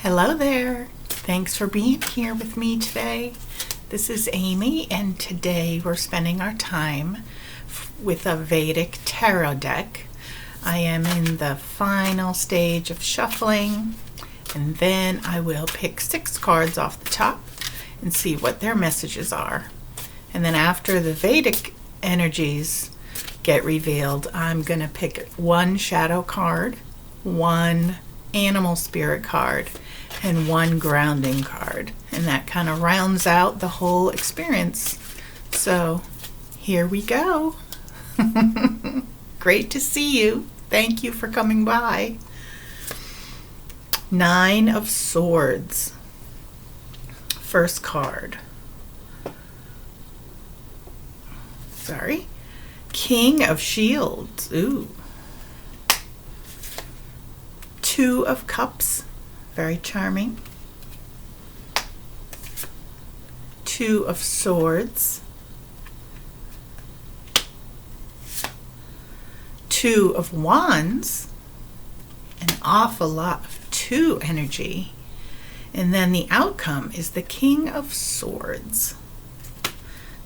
Hello there. Thanks for being here with me today. This is Amy, and today we're spending our time with a Vedic tarot deck. I am in the final stage of shuffling, and then I will pick 6 cards off the top and see what their messages are. And then after the Vedic energies get revealed, I'm going to pick 1 shadow card, 1 animal spirit card, and 1 grounding card, and that kind of rounds out the whole experience. So here we go. Great to see you. Thank you for coming by. 9 of Swords. First card. Sorry. King of Shields. Ooh. 2 of Cups. Very charming. 2 of Swords. 2 of Wands. An awful lot of 2 energy. And then the outcome is the King of Swords.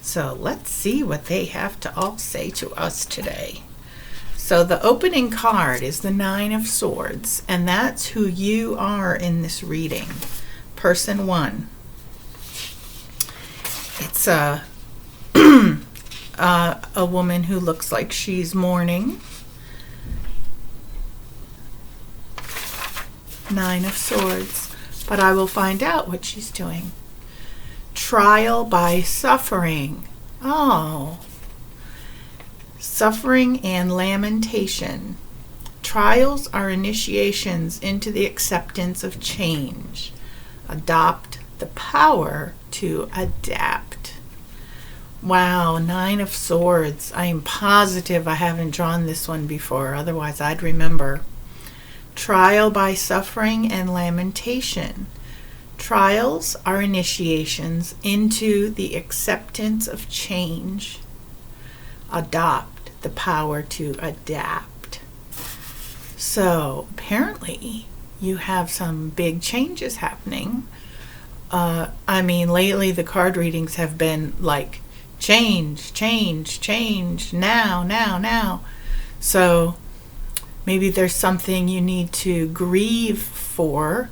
So let's see what they have to all say to us today. So the opening card is the 9 of Swords, and that's who you are in this reading. Person 1. It's a woman who looks like she's mourning. 9 of Swords. But I will find out what she's doing. Trial by suffering. Oh. Suffering and lamentation. Trials are initiations into the acceptance of change. Adopt the power to adapt. Wow, 9 of Swords. I am positive I haven't drawn this one before, otherwise I'd remember. Trial by suffering and lamentation. Trials are initiations into the acceptance of change. Adopt the power to adapt. So apparently you have some big changes happening. Lately the card readings have been like change, now. So maybe there's something you need to grieve for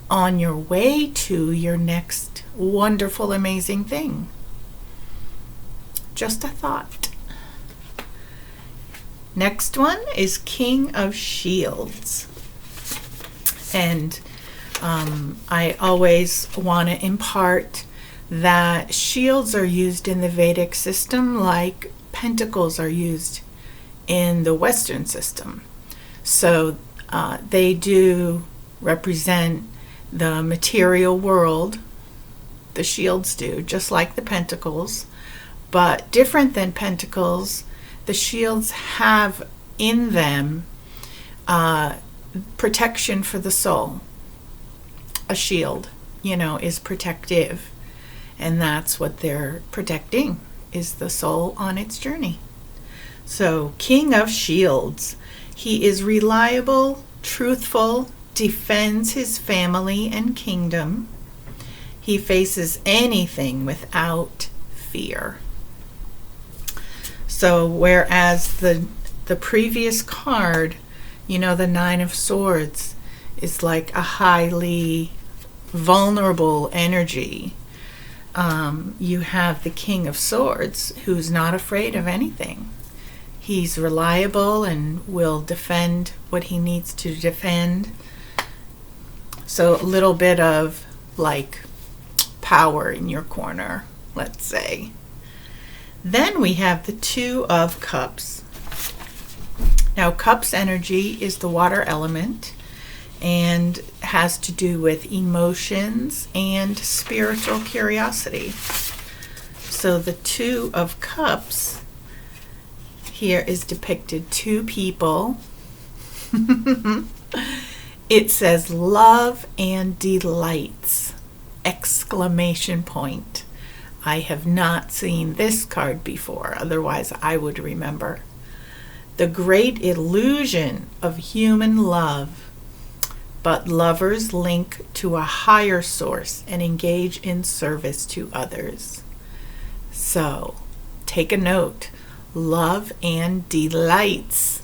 on your way to your next wonderful, amazing thing. Just a thought. Next one is King of Shields. And I always want to impart that shields are used in the Vedic system like pentacles are used in the Western system. So they do represent the material world, the shields do, just like the pentacles. But different than pentacles, the shields have in them protection for the soul. A shield, is protective. And that's what they're protecting, is the soul on its journey. So, King of Shields. He is reliable, truthful, defends his family and kingdom. He faces anything without fear. So whereas the previous card, the 9 of Swords, is like a highly vulnerable energy, you have the King of Swords, who's not afraid of anything. He's reliable and will defend what he needs to defend. So a little bit of like power in your corner, let's say. Then we have the 2 of Cups. Now, Cups energy is the water element and has to do with emotions and spiritual curiosity. So the 2 of Cups here is depicted 2 people. It says love and delights! Exclamation point. I have not seen this card before, otherwise I would remember. The great illusion of human love. but lovers link to a higher source and engage in service to others. So, take a note. Love and delights.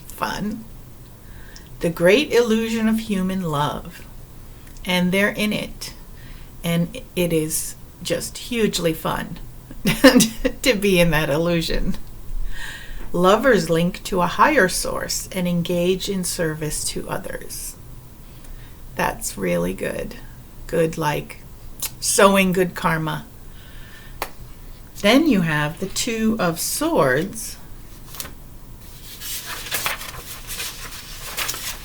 Fun. The great illusion of human love. And they're in it. And it is just hugely fun to be in that illusion. Lovers link to a higher source and engage in service to others. That's really good. Good, like sowing good karma. Then you have the Two of Swords.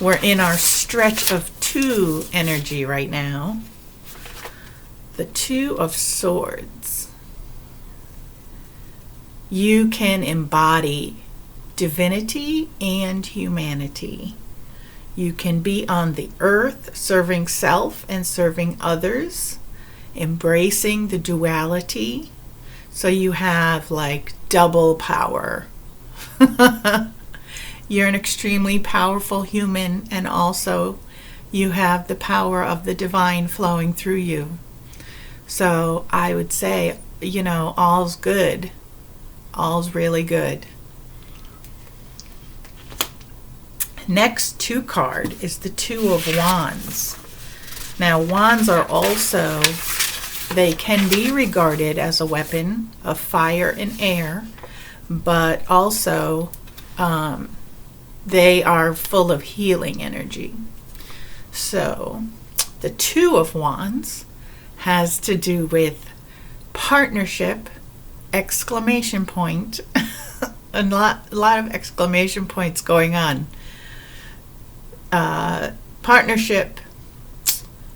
We're in our stretch of two energy right now. The Two of Swords. You can embody divinity and humanity. You can be on the earth serving self and serving others, embracing the duality. So you have like double power. You're an extremely powerful human, and also you have the power of the divine flowing through you. So I would say, all's good. All's really good. Next two card is the Two of Wands. Now, wands are also, they can be regarded as a weapon of fire and air, but also they are full of healing energy. So the Two of Wands has to do with partnership, exclamation point, a lot of exclamation points going on. Partnership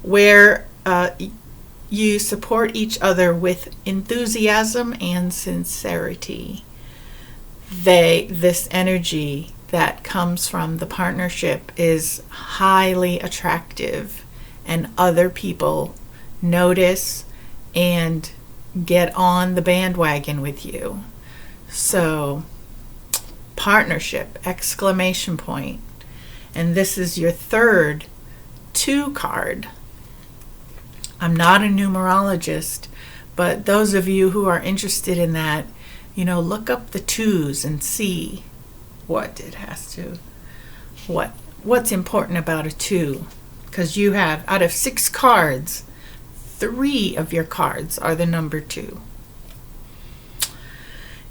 where you support each other with enthusiasm and sincerity. This energy that comes from the partnership is highly attractive, and other people notice and get on the bandwagon with you. So, partnership, exclamation point. And this is your third two card. I'm not a numerologist, but those of you who are interested in that, look up the twos and see what it has to, what's important about a two. Because you have, out of 6 cards, 3 of your cards are the number 2.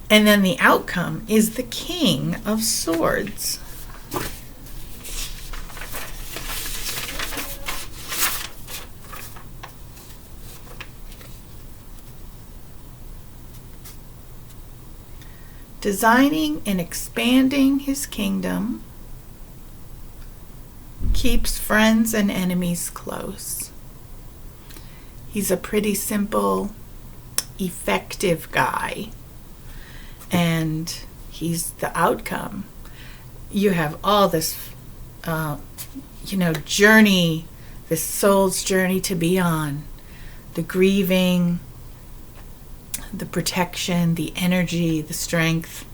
And then the outcome is the King of Swords. Designing and expanding his kingdom, keeps friends and enemies close. He's a pretty simple, effective guy, and he's the outcome. You have all this, journey, this soul's journey to be on, the grieving, the protection, the energy, the strength.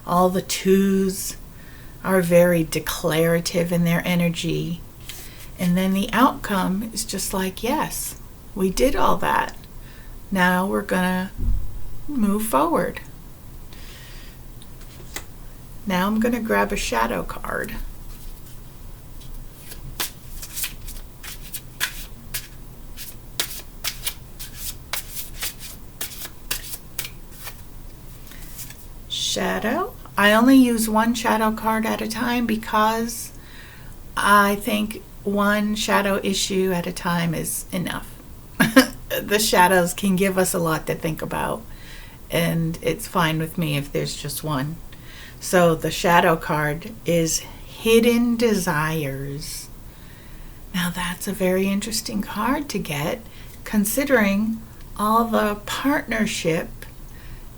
All the twos are very declarative in their energy. And then the outcome is just like, yes, we did all that. Now we're gonna move forward. Now I'm gonna grab a shadow card. Shadow. I only use one shadow card at a time because I think one shadow issue at a time is enough. The shadows can give us a lot to think about, and it's fine with me if there's just one. So the shadow card is Hidden Desires. Now that's a very interesting card to get, considering all the partnership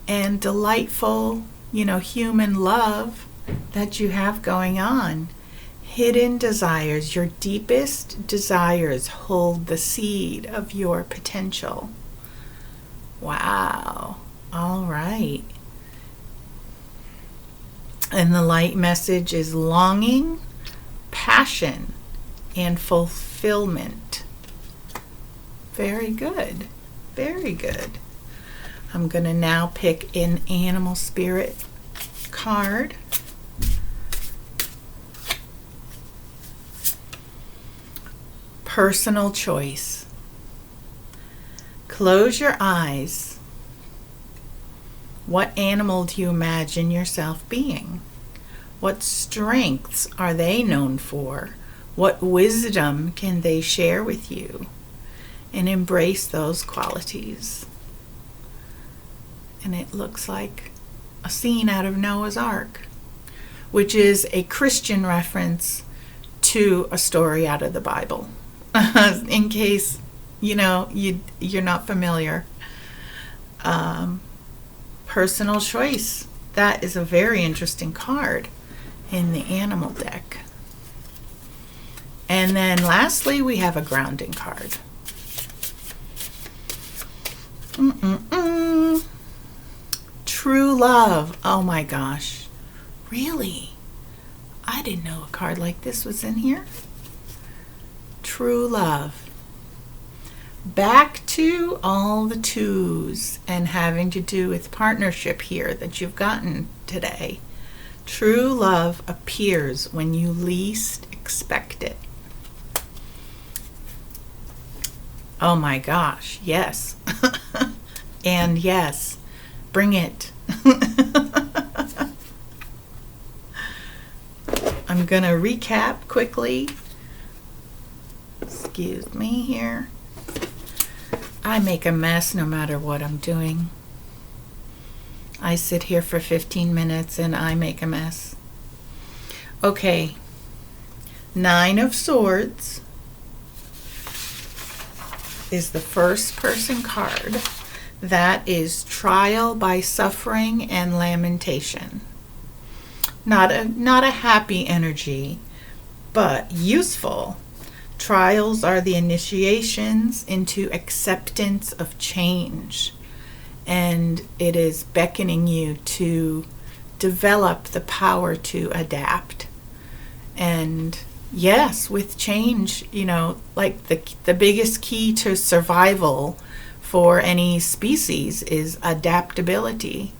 and delightful, human love that you have going on. Hidden desires, your deepest desires hold the seed of your potential. Wow. All right. And the light message is longing, passion, and fulfillment. Very good. Very good. I'm going to now pick an animal spirit card. Personal choice. Close your eyes. What animal do you imagine yourself being? What strengths are they known for? What wisdom can they share with you? And embrace those qualities. And it looks like a scene out of Noah's Ark, which is a Christian reference to a story out of the Bible. In case, you're not familiar. Personal choice. That is a very interesting card in the animal deck. And then lastly, we have a grounding card. True love. Oh my gosh. Really? I didn't know a card like this was in here. True love. Back to all the twos and having to do with partnership here that you've gotten today. True love appears when you least expect it. Oh my gosh, yes. And yes, bring it. I'm going to recap quickly. Excuse me here. I make a mess no matter what I'm doing. I sit here for 15 minutes and I make a mess. Okay. 9 of Swords is the first person card. That is trial by suffering and lamentation. Not a happy energy, but useful. Trials are the initiations into acceptance of change, and it is beckoning you to develop the power to adapt. And yes, with change, like the biggest key to survival for any species is adaptability.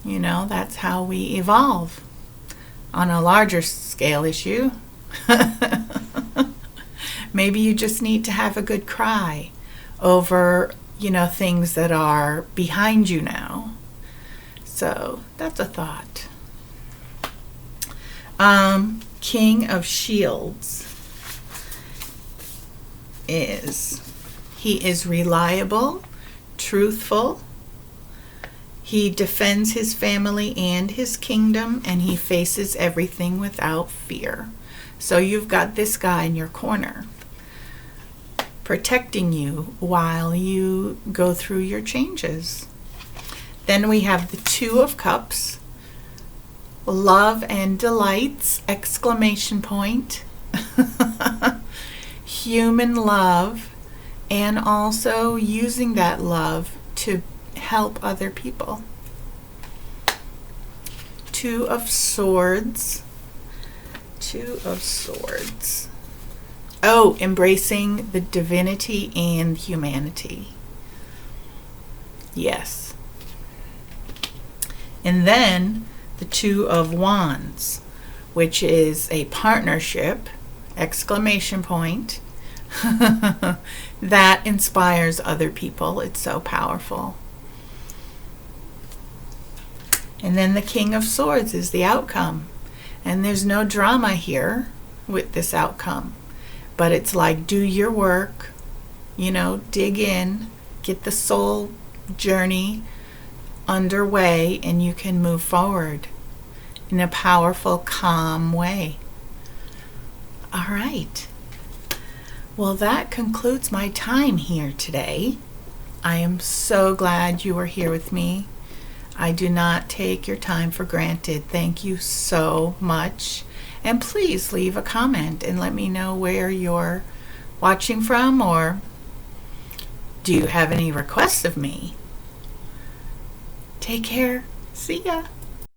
That's how we evolve. On a larger scale issue, maybe you just need to have a good cry over, things that are behind you now. So that's a thought. King of Shields he is reliable, truthful. He defends his family and his kingdom, and he faces everything without fear. So you've got this guy in your corner, protecting you while you go through your changes. Then we have the 2 of Cups, love and delights, exclamation point, human love, and also using that love to help other people. 2 of Swords. 2 of Swords. Oh, embracing the divinity and humanity. Yes. And then the 2 of Wands, which is a partnership, exclamation point, that inspires other people. It's so powerful. And then the King of Swords is the outcome. And there's no drama here with this outcome. But it's like, do your work, dig in, get the soul journey underway, and you can move forward in a powerful, calm way. All right. Well, that concludes my time here today. I am so glad you were here with me. I do not take your time for granted. Thank you so much. And please leave a comment and let me know where you're watching from, or do you have any requests of me? Take care. See ya.